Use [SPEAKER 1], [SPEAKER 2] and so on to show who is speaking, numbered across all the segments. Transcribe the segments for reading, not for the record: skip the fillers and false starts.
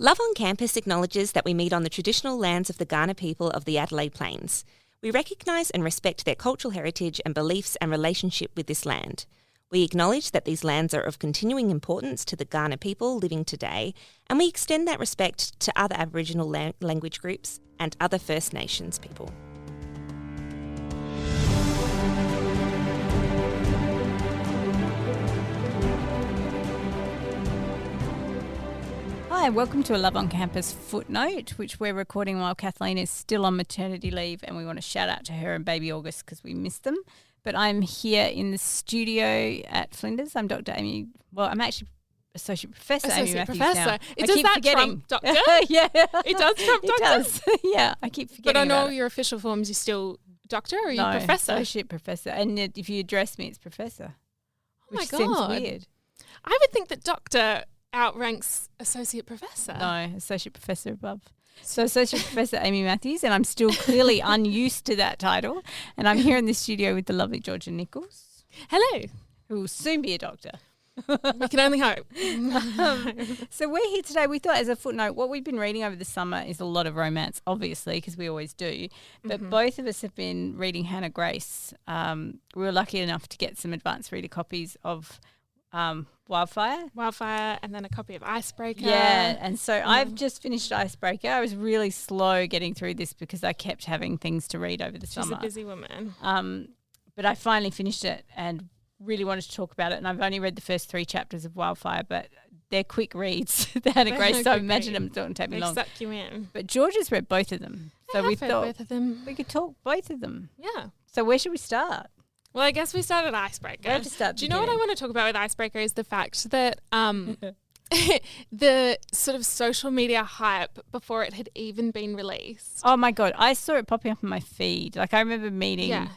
[SPEAKER 1] Love on Campus acknowledges that we meet on the traditional lands of the Kaurna people of the Adelaide Plains. We recognise and respect their cultural heritage and beliefs and relationship with this land. We acknowledge that these lands are of continuing importance to the Kaurna people living today, and we extend that respect to other Aboriginal language groups and other First Nations people.
[SPEAKER 2] Hi, welcome to a Love on Campus footnote, which we're recording while Kathleen is still on maternity leave, and we want to shout out to her and baby August because we missed them. But I'm here in the studio at Flinders. I'm Dr. Amy. Well, I'm actually Associate Professor Amy Matthews now.
[SPEAKER 3] Does that trump doctor?
[SPEAKER 2] Yeah.
[SPEAKER 3] It does trump doctor?
[SPEAKER 2] It does. Yeah, I keep forgetting
[SPEAKER 3] But on all
[SPEAKER 2] it.
[SPEAKER 3] your official forms, you're still doctor or are you
[SPEAKER 2] No,
[SPEAKER 3] professor?
[SPEAKER 2] Associate Professor. And if you address me, it's Professor.
[SPEAKER 3] Oh my
[SPEAKER 2] which
[SPEAKER 3] God.
[SPEAKER 2] seems weird.
[SPEAKER 3] I would think that doctor outranks associate professor.
[SPEAKER 2] No, Associate Professor above. So Associate Professor Amy Matthews, and I'm still clearly unused to that title. And I'm here in the studio with the lovely Georgia Nichols.
[SPEAKER 3] Hello.
[SPEAKER 2] Who will soon be a doctor.
[SPEAKER 3] We can only hope.
[SPEAKER 2] So we're here today. We thought, as a footnote, what we've been reading over the summer is a lot of romance, obviously, because we always do. But both of us have been reading Hannah Grace. We were lucky enough to get some advanced reader copies of Wildfire,
[SPEAKER 3] and then a copy of Icebreaker.
[SPEAKER 2] Yeah, and so I've just finished Icebreaker. I was really slow getting through this because I kept having things to read over the summer.
[SPEAKER 3] She's a busy woman.
[SPEAKER 2] But I finally finished it and really wanted to talk about it. And I've only read the first 3 chapters of Wildfire, but they're quick reads. They had a grace, so I imagine them don't take me long.
[SPEAKER 3] They suck you in.
[SPEAKER 2] But Georgia's read both of them, so we thought
[SPEAKER 3] both of them.
[SPEAKER 2] we could talk both of them.
[SPEAKER 3] Yeah.
[SPEAKER 2] So where should we start?
[SPEAKER 3] Well, I guess we started Icebreaker.
[SPEAKER 2] We have to start.
[SPEAKER 3] Do you know what I want to talk about with Icebreaker is the fact that the sort of social media hype before it had even been released.
[SPEAKER 2] Oh my God, I saw it popping up on my feed. Like I remember meeting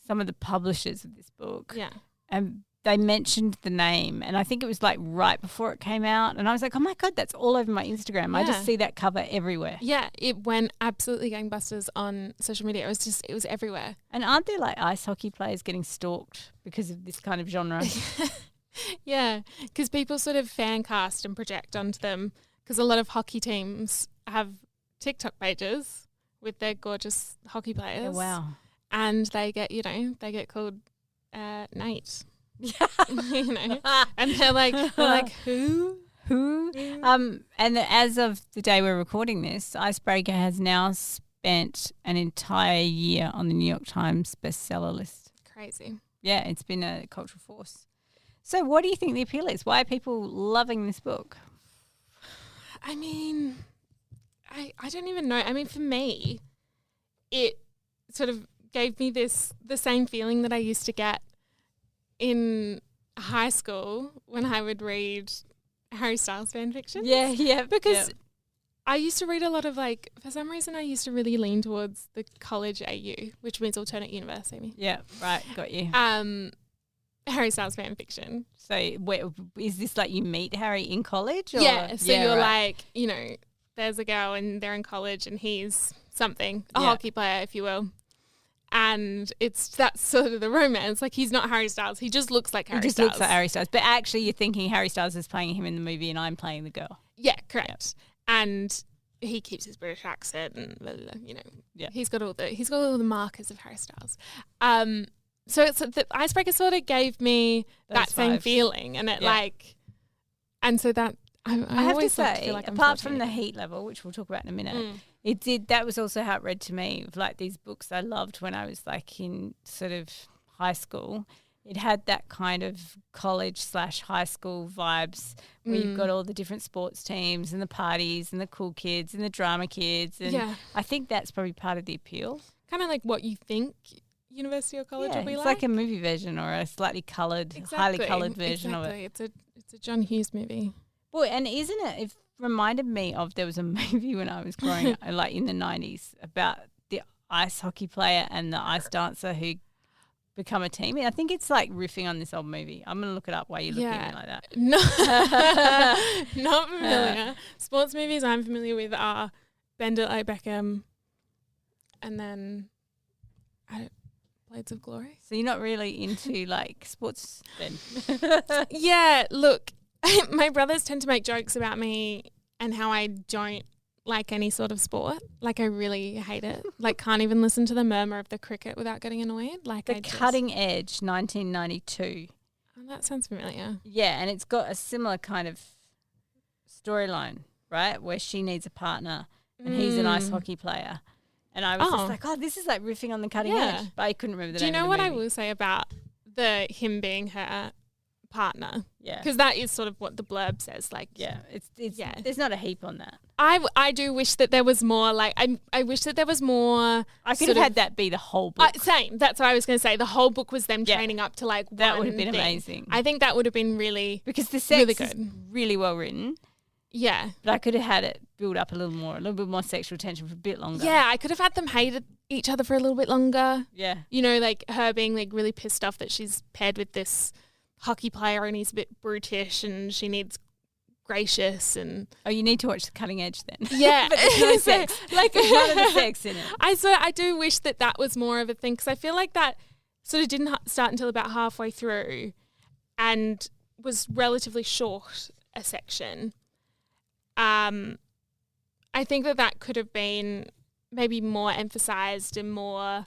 [SPEAKER 2] some of the publishers of this book.
[SPEAKER 3] Yeah.
[SPEAKER 2] And they mentioned the name, and I think it was like right before it came out, and I was like, oh my God, that's all over my Instagram. I just see that cover everywhere.
[SPEAKER 3] Yeah, it went absolutely gangbusters on social media. It was everywhere.
[SPEAKER 2] And aren't there like ice hockey players getting stalked because of this kind of genre?
[SPEAKER 3] Yeah, because people sort of fan cast and project onto them, because a lot of hockey teams have TikTok pages with their gorgeous hockey players.
[SPEAKER 2] Oh, wow.
[SPEAKER 3] And they get called Nate. Yeah. And they're like who?
[SPEAKER 2] And as of the day we're recording this, Icebreaker has now spent an entire year on the New York Times bestseller list.
[SPEAKER 3] Crazy.
[SPEAKER 2] Yeah, it's been a cultural force. So what do you think the appeal is? Why are people loving this book?
[SPEAKER 3] I mean, I don't even know. I mean, for me, it sort of gave me the same feeling that I used to get in high school when I would read Harry Styles fan fiction.
[SPEAKER 2] Yeah.
[SPEAKER 3] Because I used to read a lot of for some reason I used to really lean towards the college AU, which means alternate universe, Amy.
[SPEAKER 2] Yeah, right, got you.
[SPEAKER 3] Harry Styles fan fiction.
[SPEAKER 2] So is this like you meet Harry in college? Or?
[SPEAKER 3] Yeah, so you're
[SPEAKER 2] right.
[SPEAKER 3] there's a girl and they're in college and he's something, a hockey player, if you will. And that's sort of the romance. Like, he's not Harry Styles. He just looks like Harry Styles.
[SPEAKER 2] He just looks like Harry Styles. But actually you're thinking Harry Styles is playing him in the movie and I'm playing the girl.
[SPEAKER 3] Yeah, correct. Yep. And he keeps his British accent and blah, blah, blah, he's got all the markers of Harry Styles. So it's the Icebreaker sort of gave me that same feeling, and it and so that I
[SPEAKER 2] have to
[SPEAKER 3] always
[SPEAKER 2] say,
[SPEAKER 3] feel like
[SPEAKER 2] apart from the heat level, which we'll talk about in a minute, it did. That was also how it read to me. Of like these books I loved when I was like in sort of high school. It had that kind of college/high school vibes where you've got all the different sports teams and the parties and the cool kids and the drama kids, and I think that's probably part of the appeal.
[SPEAKER 3] Kind of like what you think university or college will be
[SPEAKER 2] it's
[SPEAKER 3] like.
[SPEAKER 2] like a movie version or a slightly coloured, highly coloured version of it.
[SPEAKER 3] It's a John Hughes movie.
[SPEAKER 2] Boy, and isn't it? It reminded me of there was a movie when I was growing up, like in the 90s, about the ice hockey player and the ice dancer who become a team. I think it's like riffing on this old movie. I'm going to look it up while you look at me like that.
[SPEAKER 3] No, not familiar. Sports movies I'm familiar with are Bend It Like Beckham and then Blades of Glory.
[SPEAKER 2] So you're not really into like sports then?
[SPEAKER 3] Yeah, look, my brothers tend to make jokes about me and how I don't like any sort of sport. Like I really hate it. Like can't even listen to the murmur of the cricket without getting annoyed. Like
[SPEAKER 2] The Cutting Edge, 1992.
[SPEAKER 3] Oh, that sounds familiar.
[SPEAKER 2] Yeah, and it's got a similar kind of storyline, right, where she needs a partner and he's an ice hockey player. And I was just like, oh, this is like riffing on The Cutting Edge. But I couldn't remember the name of the movie.
[SPEAKER 3] Do you know what I will say about him being her partner?
[SPEAKER 2] Yeah.
[SPEAKER 3] Because that is sort of what the blurb says. Like,
[SPEAKER 2] There's not a heap on that.
[SPEAKER 3] I do wish that there was more. Like, I wish that there was more.
[SPEAKER 2] I could have had that be the whole book.
[SPEAKER 3] Same. That's what I was going to say. The whole book was them training up to like
[SPEAKER 2] that
[SPEAKER 3] one
[SPEAKER 2] would have been
[SPEAKER 3] thing.
[SPEAKER 2] amazing.
[SPEAKER 3] I think that would have been really
[SPEAKER 2] because the sex
[SPEAKER 3] really
[SPEAKER 2] is
[SPEAKER 3] good.
[SPEAKER 2] really well written.
[SPEAKER 3] Yeah.
[SPEAKER 2] But I could have had it build up a little bit more sexual tension for a bit longer.
[SPEAKER 3] Yeah, I could have had them hate each other for a little bit longer.
[SPEAKER 2] Yeah.
[SPEAKER 3] You know, like her being like really pissed off that she's paired with this hockey player and he's a bit brutish and she needs gracious and...
[SPEAKER 2] Oh, you need to watch The Cutting Edge then.
[SPEAKER 3] Yeah.
[SPEAKER 2] But there's no sex.
[SPEAKER 3] Like
[SPEAKER 2] there's none of the sex in it.
[SPEAKER 3] I do wish that was more of a thing because I feel like that sort of didn't start until about halfway through and was relatively short a section. I think that could have been maybe more emphasised and more...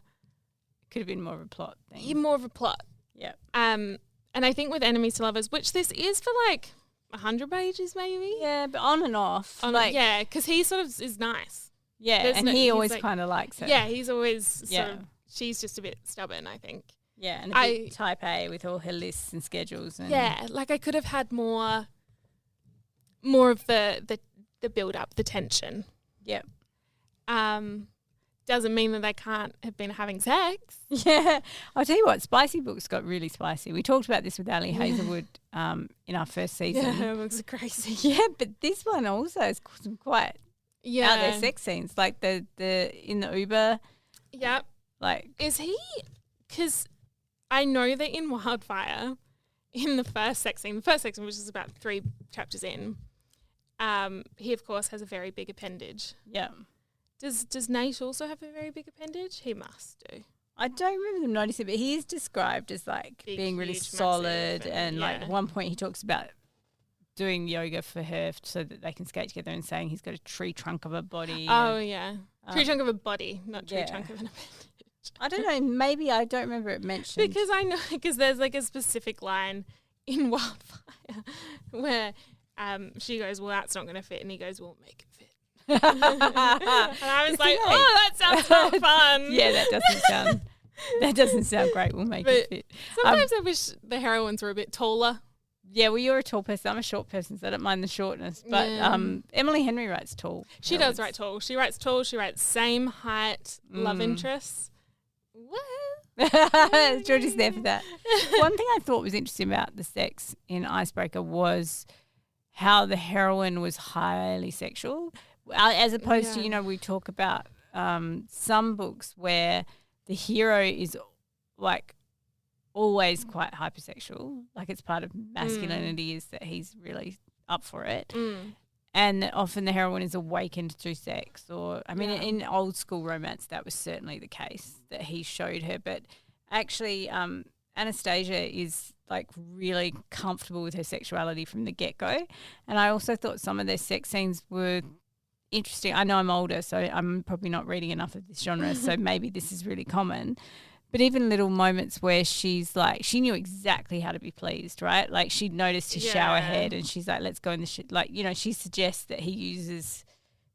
[SPEAKER 2] Could have been more of a plot thing.
[SPEAKER 3] More of a plot.
[SPEAKER 2] Yeah.
[SPEAKER 3] And I think with Enemies to Lovers, which this is for like 100 pages maybe.
[SPEAKER 2] Yeah, but on and off.
[SPEAKER 3] Yeah, because he sort of is nice.
[SPEAKER 2] Yeah, and he always kind of likes her.
[SPEAKER 3] Yeah, he's always sort of... She's just a bit stubborn, I think.
[SPEAKER 2] Yeah, and a bit type A with all her lists and schedules. And
[SPEAKER 3] yeah, like I could have had more of the build up, the tension.
[SPEAKER 2] Yep.
[SPEAKER 3] Doesn't mean that they can't have been having sex.
[SPEAKER 2] Yeah. I'll tell you what, spicy books got really spicy. We talked about this with Ali Hazelwood in our first season.
[SPEAKER 3] Yeah, her books are crazy.
[SPEAKER 2] Yeah, but this one also has some quite out there sex scenes, like the in the Uber.
[SPEAKER 3] Yep.
[SPEAKER 2] Like,
[SPEAKER 3] is he? Because I know that in Wildfire, in the first sex scene, which is about 3 chapters in, he of course has a very big appendage.
[SPEAKER 2] Yeah.
[SPEAKER 3] Does Nate also have a very big appendage? He must do.
[SPEAKER 2] I don't remember them noticing, but he is described as like
[SPEAKER 3] Big,
[SPEAKER 2] being really
[SPEAKER 3] huge,
[SPEAKER 2] solid,
[SPEAKER 3] massive,
[SPEAKER 2] and like at one point he talks about doing yoga for her so that they can skate together, and saying he's got a tree trunk of a body.
[SPEAKER 3] Oh yeah, tree trunk of a body, not tree trunk of an appendage.
[SPEAKER 2] I don't know. Maybe I don't remember it mentioned
[SPEAKER 3] because I know there's like a specific line in Wildfire where she goes, "Well, that's not going to fit," and he goes, "Well, make it fit." And I was like, "Oh, that sounds not fun."
[SPEAKER 2] Yeah, that doesn't sound great. We'll make it fit.
[SPEAKER 3] Sometimes I wish the heroines were a bit taller.
[SPEAKER 2] Yeah, well, you're a tall person. I'm a short person, so I don't mind the shortness. But Emily Henry writes tall.
[SPEAKER 3] She does write tall. She writes tall. She writes same height love interests.
[SPEAKER 2] What? Georgie's there for that. One thing I thought was interesting about the sex in Icebreaker was how the heroine was highly sexual, as opposed to, we talk about some books where the hero is like always quite hypersexual, like it's part of masculinity is that he's really up for it. And often the heroine is awakened through sex, or in old school romance that was certainly the case that he showed her. But actually, Anastasia is like really comfortable with her sexuality from the get-go. And I also thought some of their sex scenes were interesting. I know I'm older, so I'm probably not reading enough of this genre, so maybe this is really common. But even little moments where she's like, she knew exactly how to be pleased, right? Like she'd noticed his shower head and she's like, let's go in the she suggests that he uses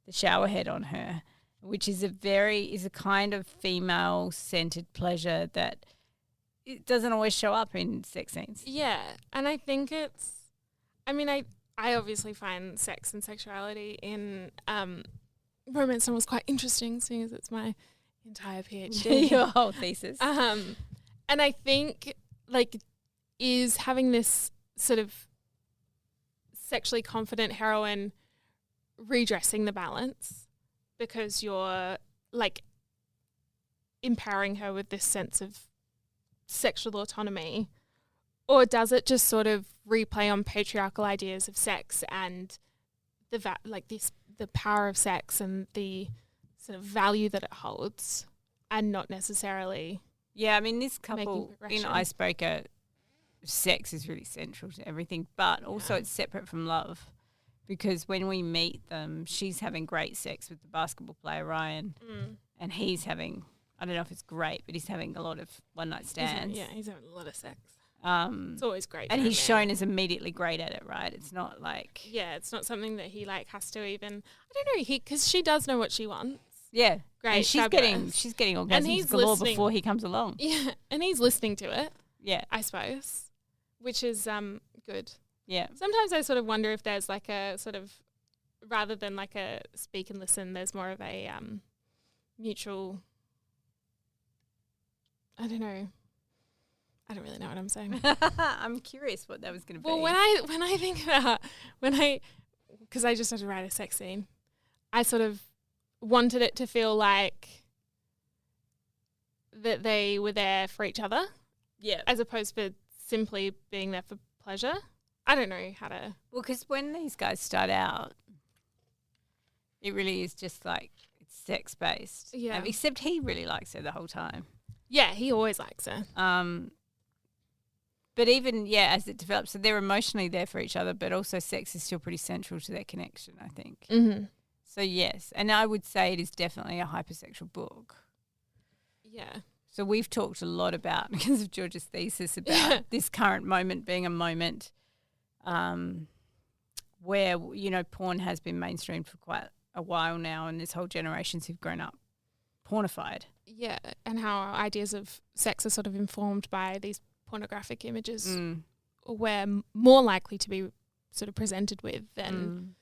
[SPEAKER 2] the shower head on her, which is a kind of female-centered pleasure that it doesn't always show up in sex scenes.
[SPEAKER 3] Yeah, and I think I obviously find sex and sexuality in romance novels quite interesting, seeing as it's my entire PhD.
[SPEAKER 2] Your whole thesis.
[SPEAKER 3] And I think is having this sort of sexually confident heroine redressing the balance because you're like empowering her with this sense of sexual autonomy, or does it just sort of replay on patriarchal ideas of sex and the power of sex and the sort of value that it holds, and not necessarily?
[SPEAKER 2] Yeah, this couple in Icebreaker, sex is really central to everything, but also it's separate from love, because when we meet them, she's having great sex with the basketball player Ryan, and he's having, I don't know if it's great, but he's having a lot of one-night stands.
[SPEAKER 3] He's having a lot of sex.
[SPEAKER 2] It's
[SPEAKER 3] always great.
[SPEAKER 2] And he's shown as immediately great at it, right? It's not like...
[SPEAKER 3] Yeah, it's not something that he like has to even... I don't know, because she does know what she wants.
[SPEAKER 2] Yeah.
[SPEAKER 3] Great,
[SPEAKER 2] and she's getting orgasms galore before he comes along.
[SPEAKER 3] Yeah, and he's listening to it.
[SPEAKER 2] Yeah.
[SPEAKER 3] I suppose, which is good.
[SPEAKER 2] Yeah.
[SPEAKER 3] Sometimes I sort of wonder if there's like a sort of, rather than like a speak and listen, there's more of a mutual... I don't know. I don't really know what I'm saying.
[SPEAKER 2] I'm curious what that was going to be.
[SPEAKER 3] Well, when I think about because I just had to write a sex scene, I sort of wanted it to feel like that they were there for each other, as opposed to simply being there for pleasure. I don't know how to.
[SPEAKER 2] Well, because when these guys start out, it really is just like it's sex based.
[SPEAKER 3] Yeah.
[SPEAKER 2] Except he really likes her the whole time.
[SPEAKER 3] Yeah, he always likes her.
[SPEAKER 2] But even, as it develops, so they're emotionally there for each other, but also sex is still pretty central to their connection, I think.
[SPEAKER 3] Mm-hmm.
[SPEAKER 2] So, yes. And I would say it is definitely a hypersexual book.
[SPEAKER 3] Yeah.
[SPEAKER 2] So we've talked a lot about, because of George's thesis, about this current moment being a moment where, porn has been mainstreamed for quite a while now, and there's whole generations who've grown up pornified.
[SPEAKER 3] Yeah, and how our ideas of sex are sort of informed by these pornographic images we're more likely to be sort of presented with than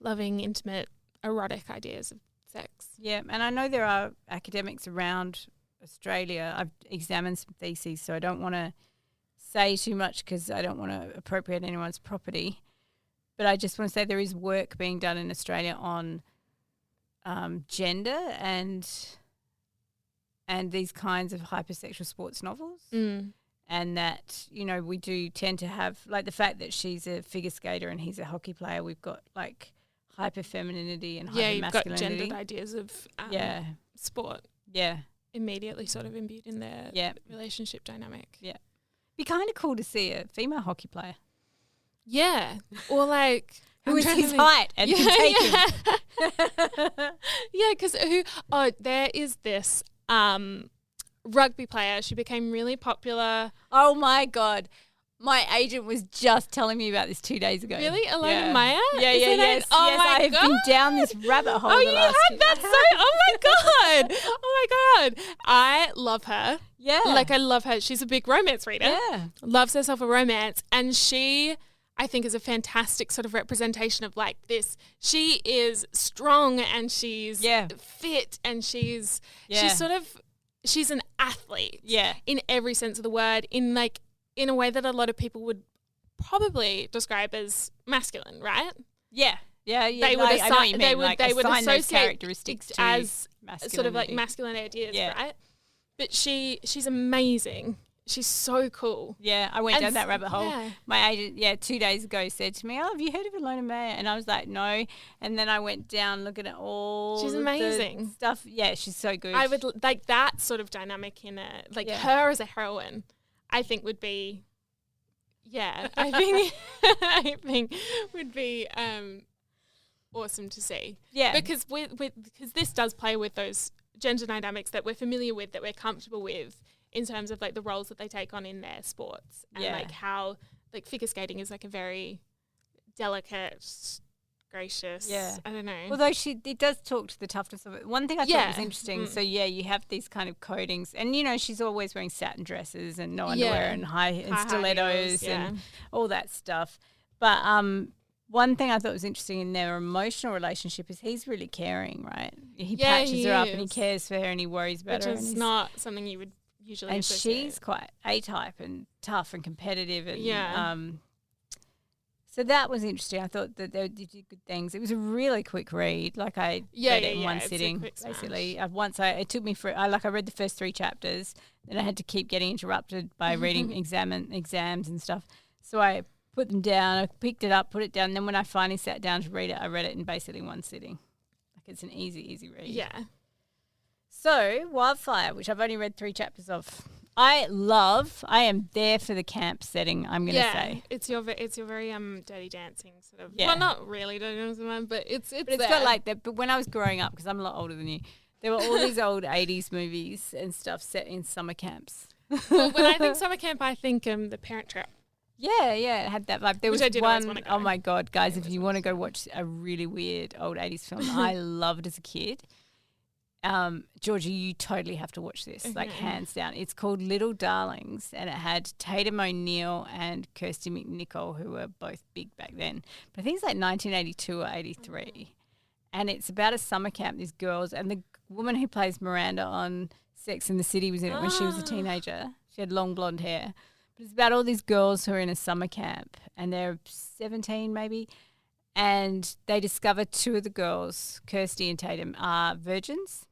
[SPEAKER 3] loving, intimate, erotic ideas of sex.
[SPEAKER 2] Yeah, and I know there are academics around Australia. I've examined some theses, so I don't want to say too much because I don't want to appropriate anyone's property. But I just want to say there is work being done in Australia on gender and these kinds of hypersexual sports novels. And that, we do tend to have, like the fact that she's a figure skater and he's a hockey player, we've got like hyper-femininity and hyper-masculinity.
[SPEAKER 3] You've got gendered ideas of sport.
[SPEAKER 2] Yeah.
[SPEAKER 3] Immediately sort of imbued in their relationship dynamic.
[SPEAKER 2] Yeah. Be kind of cool to see a female hockey player.
[SPEAKER 3] Yeah. Or like...
[SPEAKER 2] Who is his height and can take him.
[SPEAKER 3] Yeah, because there is this... rugby player. She became really popular.
[SPEAKER 2] Oh my God. My agent was just telling me about this 2 days ago.
[SPEAKER 3] Really? Alana Maya?
[SPEAKER 2] Yes.
[SPEAKER 3] Oh my
[SPEAKER 2] I have
[SPEAKER 3] God.
[SPEAKER 2] been down this rabbit hole.
[SPEAKER 3] Oh, you had that oh my God. Oh my God. I love her.
[SPEAKER 2] Yeah.
[SPEAKER 3] Like I love her. She's a big romance reader.
[SPEAKER 2] Yeah.
[SPEAKER 3] Loves herself a romance. And she, I think, is a fantastic sort of representation of like this. She is strong and she's fit and she's she's an athlete.
[SPEAKER 2] Yeah.
[SPEAKER 3] In every sense of the word, in a way that a lot of people would probably describe as masculine, right?
[SPEAKER 2] Yeah. Yeah.
[SPEAKER 3] They would assign they would associate
[SPEAKER 2] those characteristics
[SPEAKER 3] as sort of like masculine ideas, right? But she's amazing. She's so cool.
[SPEAKER 2] Yeah, I went down that rabbit hole. Yeah. My agent, 2 days ago said to me, "Oh, have you heard of Ilona Mayer?" And I was like, "No." And then I went down looking at all.
[SPEAKER 3] She's amazing
[SPEAKER 2] the stuff. Yeah, she's so good.
[SPEAKER 3] I would like that sort of dynamic in her as a heroine. I think would be, I think would be awesome to see. Yeah, because because this does play with those gender dynamics that we're familiar with, that we're comfortable with. In terms of like the roles that they take on in their sports and like how like figure skating is like a very delicate, gracious. Yeah, I don't know.
[SPEAKER 2] Although it does talk to the toughness of it. One thing I thought was interesting. So you have these kind of coatings, and she's always wearing satin dresses and no underwear and high stilettos and all that stuff. But one thing I thought was interesting in their emotional relationship is he's really caring, right? He patches her up and he cares for her and he worries about her.
[SPEAKER 3] Which is not something you would usually
[SPEAKER 2] and
[SPEAKER 3] associate.
[SPEAKER 2] She's quite A-type and tough and competitive. And, so that was interesting. I thought that they did good things. It was a really quick read. Like I read it in one sitting, basically. It took me I read the first 3 chapters. Then I had to keep getting interrupted by reading exams and stuff. So I put them down. I picked it up, put it down. And then when I finally sat down to read it, I read it in basically one sitting. Like it's an easy read.
[SPEAKER 3] Yeah.
[SPEAKER 2] So, Wildfire, which I've only read 3 chapters of, I am there for the camp setting, I'm going to say.
[SPEAKER 3] It's your very Dirty Dancing sort of.
[SPEAKER 2] Yeah.
[SPEAKER 3] Well, not really Dirty Dancing, but it's
[SPEAKER 2] got like that. But when I was growing up, because I'm a lot older than you, there were all these old 80s movies and stuff set in summer camps.
[SPEAKER 3] Well, when I think summer camp, I think The Parent Trap.
[SPEAKER 2] Yeah, it had that vibe. There
[SPEAKER 3] Which
[SPEAKER 2] was
[SPEAKER 3] I did always
[SPEAKER 2] one,
[SPEAKER 3] wanna go.
[SPEAKER 2] oh my God, guys, if you want to go watch a really weird old 80s film I loved as a kid, Georgie, you totally have to watch this, like hands down. It's called Little Darlings, and it had Tatum O'Neal and Kirsty McNichol, who were both big back then. But I think it's like 1982 or 83. And it's about a summer camp, these girls, and the woman who plays Miranda on Sex and the City was in it when she was a teenager. She had long blonde hair. But it's about all these girls who are in a summer camp, and they're 17 maybe, and they discover two of the girls, Kirsty and Tatum, are virgins.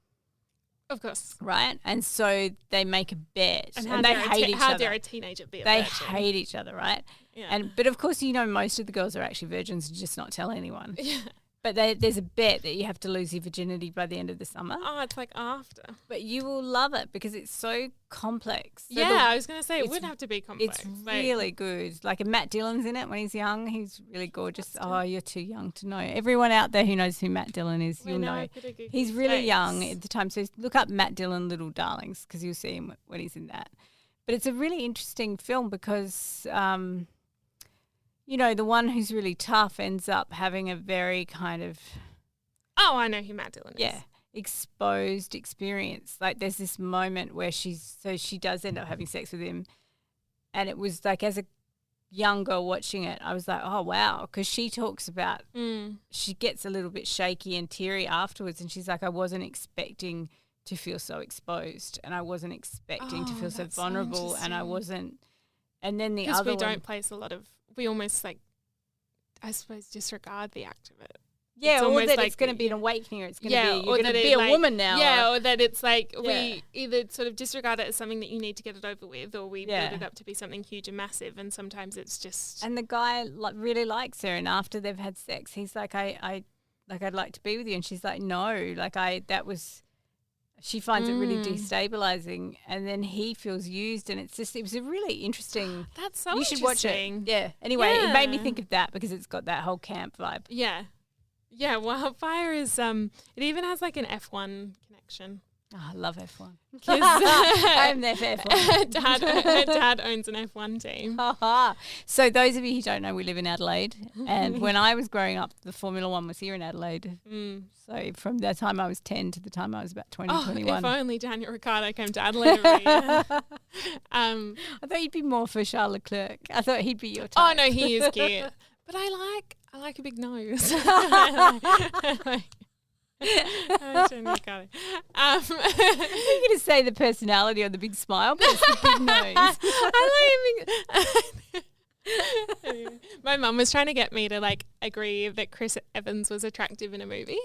[SPEAKER 3] Of course.
[SPEAKER 2] Right? And so they make a bet.
[SPEAKER 3] And
[SPEAKER 2] they hate each other.
[SPEAKER 3] How dare a teenager be a
[SPEAKER 2] They
[SPEAKER 3] virgin?
[SPEAKER 2] hate each other, right?
[SPEAKER 3] Yeah.
[SPEAKER 2] But of course, most of the girls are actually virgins, just not tell anyone.
[SPEAKER 3] Yeah.
[SPEAKER 2] But there's a bet that you have to lose your virginity by the end of the summer.
[SPEAKER 3] Oh, it's like after.
[SPEAKER 2] But you will love it because it's so complex. So
[SPEAKER 3] I was going to say, it would have to be complex.
[SPEAKER 2] It's really good. Like, Matt Dillon's in it when he's young. He's really gorgeous. Oh, you're too young to know. Everyone out there who knows who Matt Dillon is, you'll know. He's really young at the time. So look up Matt Dillon, Little Darlings, because you'll see him when he's in that. But it's a really interesting film because, the one who's really tough ends up having a very kind of...
[SPEAKER 3] Oh, I know who Matt Dillon is.
[SPEAKER 2] Yeah. Exposed experience. Like, there's this moment where she does end up having sex with him, and it was like, as a young girl watching it, I was like, oh wow, because she talks about she gets a little bit shaky and teary afterwards, and she's like, I wasn't expecting to feel so exposed, and I wasn't expecting to feel so vulnerable, and I wasn't. And then the other
[SPEAKER 3] because we don't place a lot of, we almost, like, I suppose, disregard the act of it.
[SPEAKER 2] Yeah, or that
[SPEAKER 3] like,
[SPEAKER 2] it's going to be an awakening, or it's going to be,
[SPEAKER 3] or
[SPEAKER 2] you're going to be a woman now.
[SPEAKER 3] Yeah, or that it's like we either sort of disregard it as something that you need to get it over with, or we build it up to be something huge and massive, and sometimes it's just...
[SPEAKER 2] And the guy really likes her, and after they've had sex, he's like, I'd like to be with you. And she's like, no, she finds it really destabilizing, and then he feels used, and it was a really interesting...
[SPEAKER 3] That's so
[SPEAKER 2] You should watch it. Yeah. Anyway, it made me think of that because it's got that whole camp vibe.
[SPEAKER 3] Yeah. Yeah, Wildfire is, it even has like an F1 connection.
[SPEAKER 2] Oh, I love F1. I'm there for F1.
[SPEAKER 3] Her dad owns an F1 team.
[SPEAKER 2] So those of you who don't know, we live in Adelaide. And when I was growing up, the Formula One was here in Adelaide. So from the time I was 10 to the time I was about 20, 21.
[SPEAKER 3] If only Daniel Ricciardo came to Adelaide every year.
[SPEAKER 2] I thought you'd be more for Charles Leclerc. I thought he'd be your type.
[SPEAKER 3] Oh, no, he is cute. But I like a big nose. You're going
[SPEAKER 2] to say the personality or the big smile, but it's the big nose.
[SPEAKER 3] Anyway, my mum was trying to get me to agree that Chris Evans was attractive in a movie,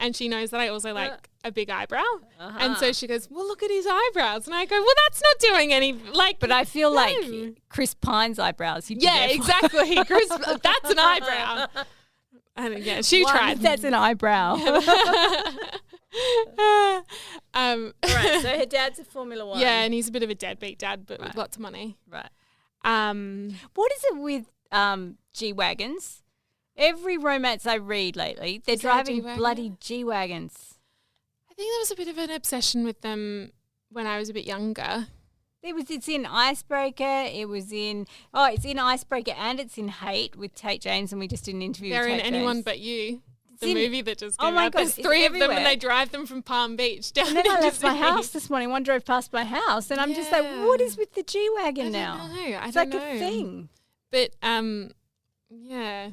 [SPEAKER 3] and she knows that I also like a big eyebrow, and so she goes, "Well, look at his eyebrows," and I go, "Well, that's not doing any But
[SPEAKER 2] I feel like Chris Pine's eyebrows.
[SPEAKER 3] Exactly. Chris, that's an eyebrow. And she tried.
[SPEAKER 2] That's an eyebrow. Right. So her dad's a Formula One.
[SPEAKER 3] Yeah, and he's a bit of a deadbeat dad, but with lots of money.
[SPEAKER 2] Right.
[SPEAKER 3] What
[SPEAKER 2] is it with G-Wagons? Every romance I read lately, they're driving bloody G-Wagons.
[SPEAKER 3] I think there was a bit of an obsession with them when I was a bit younger.
[SPEAKER 2] It's in Icebreaker. It's in Icebreaker and it's in Hate with Tate James, and we just did an interview with Tate James.
[SPEAKER 3] They're in Anyone But You. The movie that just came out.
[SPEAKER 2] My God,
[SPEAKER 3] there's 3 of them, and they drive them from Palm Beach down.
[SPEAKER 2] And then I left my house this morning. One drove past my house, and I'm just like, what is with the G-Wagon now?
[SPEAKER 3] I
[SPEAKER 2] it's
[SPEAKER 3] don't
[SPEAKER 2] like
[SPEAKER 3] know.
[SPEAKER 2] a thing.
[SPEAKER 3] But yeah,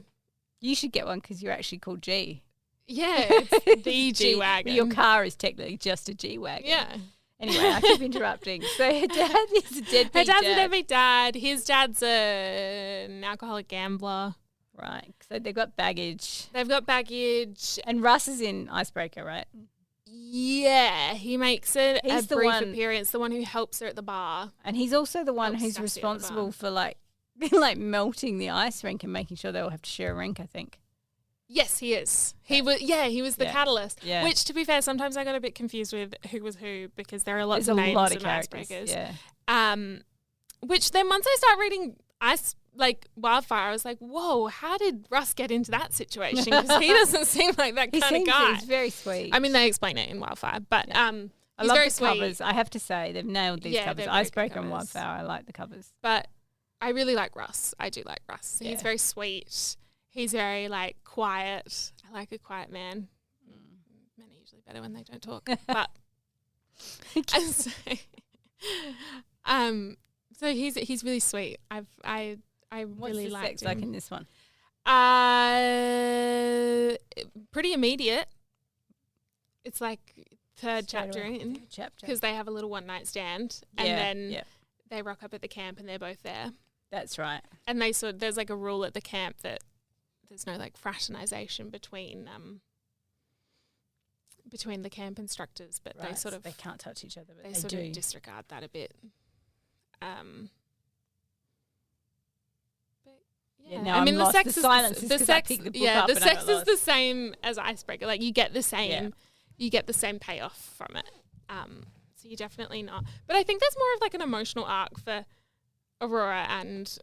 [SPEAKER 2] you should get one because you're actually called G.
[SPEAKER 3] Yeah, it's the G-Wagon.
[SPEAKER 2] Your car is technically just a G-Wagon.
[SPEAKER 3] Yeah.
[SPEAKER 2] Anyway, I keep interrupting. So her dad is a deadbeat dad.
[SPEAKER 3] Her dad's a deadbeat dad. His dad's an alcoholic gambler.
[SPEAKER 2] Right. So they've got baggage.
[SPEAKER 3] And
[SPEAKER 2] Russ is in Icebreaker, right?
[SPEAKER 3] Yeah. He makes a brief appearance, the one who helps her at the bar.
[SPEAKER 2] And he's also the one who's responsible for melting the ice rink and making sure they all have to share a rink, I think.
[SPEAKER 3] Yes, he is. He was the catalyst.
[SPEAKER 2] Yeah.
[SPEAKER 3] Which, to be fair, sometimes I got a bit confused with who was who because there are lots
[SPEAKER 2] There's
[SPEAKER 3] of
[SPEAKER 2] a
[SPEAKER 3] names
[SPEAKER 2] lot of
[SPEAKER 3] and
[SPEAKER 2] characters.
[SPEAKER 3] icebreakers.
[SPEAKER 2] Yeah.
[SPEAKER 3] Which then once I start reading Wildfire, I was like, whoa, how did Russ get into that situation? Because he doesn't seem like that kind of guy.
[SPEAKER 2] He's very sweet.
[SPEAKER 3] I mean, they explain it in Wildfire, but
[SPEAKER 2] I
[SPEAKER 3] he's
[SPEAKER 2] love
[SPEAKER 3] very
[SPEAKER 2] the
[SPEAKER 3] sweet.
[SPEAKER 2] covers. I have to say, they've nailed these
[SPEAKER 3] Yeah,
[SPEAKER 2] covers.
[SPEAKER 3] they're very good
[SPEAKER 2] Icebreaker and
[SPEAKER 3] covers.
[SPEAKER 2] Wildfire, I like the covers.
[SPEAKER 3] But I really like Russ. I do like Russ.
[SPEAKER 2] Yeah.
[SPEAKER 3] He's very sweet. He's very quiet. I like a quiet man. Men are usually better when they don't talk. But so he's really sweet. I
[SPEAKER 2] What's
[SPEAKER 3] really
[SPEAKER 2] the
[SPEAKER 3] liked
[SPEAKER 2] sex
[SPEAKER 3] him.
[SPEAKER 2] like in this one?
[SPEAKER 3] Pretty immediate. It's third
[SPEAKER 2] Straight
[SPEAKER 3] chapter
[SPEAKER 2] away.
[SPEAKER 3] in
[SPEAKER 2] Third chapter.
[SPEAKER 3] because they have a little one night stand and then they rock up at the camp and they're both there.
[SPEAKER 2] That's right.
[SPEAKER 3] And there's a rule at the camp that there's no fraternization between the camp instructors, but
[SPEAKER 2] Right,
[SPEAKER 3] they
[SPEAKER 2] they can't touch each other, but
[SPEAKER 3] they
[SPEAKER 2] they
[SPEAKER 3] sort
[SPEAKER 2] do.
[SPEAKER 3] of disregard that a bit.
[SPEAKER 2] Yeah, now I'm lost. The silence is 'cause I picked the book up
[SPEAKER 3] the
[SPEAKER 2] and I
[SPEAKER 3] sex
[SPEAKER 2] got
[SPEAKER 3] is
[SPEAKER 2] lost.
[SPEAKER 3] the same as Icebreaker. You get the same,
[SPEAKER 2] Yeah.
[SPEAKER 3] you get the same payoff from it. So you're definitely not. But I think there's more of an emotional arc for Aurora and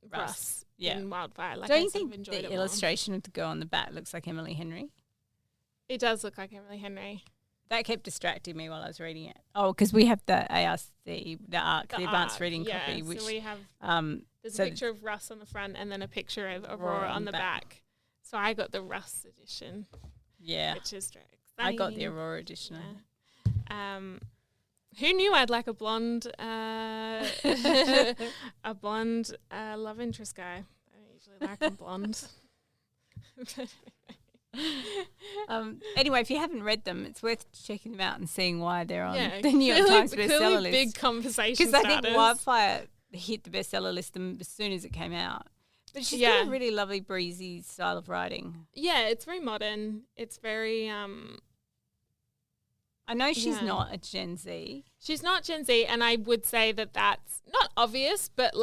[SPEAKER 3] Russ
[SPEAKER 2] Yeah.
[SPEAKER 3] in Wildfire.
[SPEAKER 2] Don't
[SPEAKER 3] I
[SPEAKER 2] you
[SPEAKER 3] sort of
[SPEAKER 2] think
[SPEAKER 3] enjoyed
[SPEAKER 2] the
[SPEAKER 3] it more.
[SPEAKER 2] illustration of the girl on the back looks like Emily Henry?
[SPEAKER 3] It does look like Emily Henry.
[SPEAKER 2] That kept distracting me while I was reading it. Oh, because we have the ARC, the advanced
[SPEAKER 3] arc,
[SPEAKER 2] reading
[SPEAKER 3] yeah,
[SPEAKER 2] copy, which
[SPEAKER 3] so we have there's
[SPEAKER 2] so
[SPEAKER 3] a picture of Russ on the front and then a picture of Aurora on the back. So I got the Russ edition,
[SPEAKER 2] yeah,
[SPEAKER 3] which is very exciting.
[SPEAKER 2] I got the Aurora edition.
[SPEAKER 3] Yeah. Who knew I'd like a blonde, love interest guy? I don't usually like a blonde.
[SPEAKER 2] Anyway, if you haven't read them, it's worth checking them out and seeing why they're on
[SPEAKER 3] Yeah,
[SPEAKER 2] the New York Times bestseller
[SPEAKER 3] clearly
[SPEAKER 2] list.
[SPEAKER 3] big conversation
[SPEAKER 2] Because I think
[SPEAKER 3] starters.
[SPEAKER 2] Wildfire hit the bestseller list as soon as it came out. But she's got a really lovely, breezy style of writing.
[SPEAKER 3] Yeah, it's very modern. It's very
[SPEAKER 2] I know she's not a Gen Z.
[SPEAKER 3] She's not Gen Z, and I would say that that's not obvious, but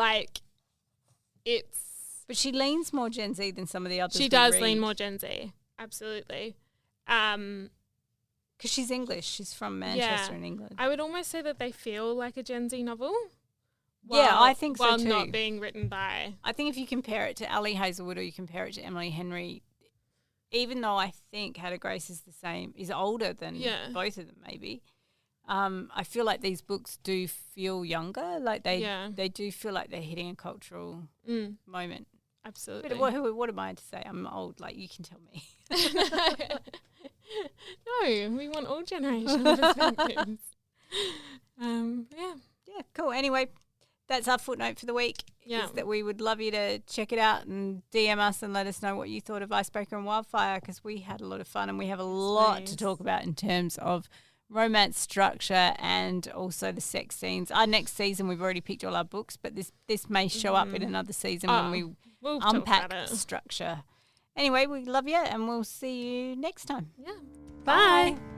[SPEAKER 3] it's.
[SPEAKER 2] But she leans more Gen Z than some of the others.
[SPEAKER 3] She does lean more Gen Z, absolutely.
[SPEAKER 2] Because she's English. She's from Manchester in England.
[SPEAKER 3] I would almost say that they feel like a Gen Z novel.
[SPEAKER 2] I think so
[SPEAKER 3] while
[SPEAKER 2] too.
[SPEAKER 3] not being written by.
[SPEAKER 2] I think if you compare it to Ali Hazelwood or you compare it to Emily Henry, even though I think How to Grace is older than both of them maybe, I feel like these books do feel younger. They do feel like they're hitting a cultural moment.
[SPEAKER 3] Absolutely.
[SPEAKER 2] But what am I to say? I'm old, you can tell me.
[SPEAKER 3] No, we want all generation perspectives.
[SPEAKER 2] Yeah, cool. Anyway, that's our footnote for the week.
[SPEAKER 3] Yeah.
[SPEAKER 2] Is that we would love you to check it out and DM us and let us know what you thought of Icebreaker and Wildfire, because we had a lot of fun and we have a lot to talk about in terms of romance structure and also the sex scenes. Our next season, we've already picked all our books, but this may show up in another season when we'll unpack structure. Anyway, we love you and we'll see you next time.
[SPEAKER 3] Yeah.
[SPEAKER 2] Bye.
[SPEAKER 3] Bye.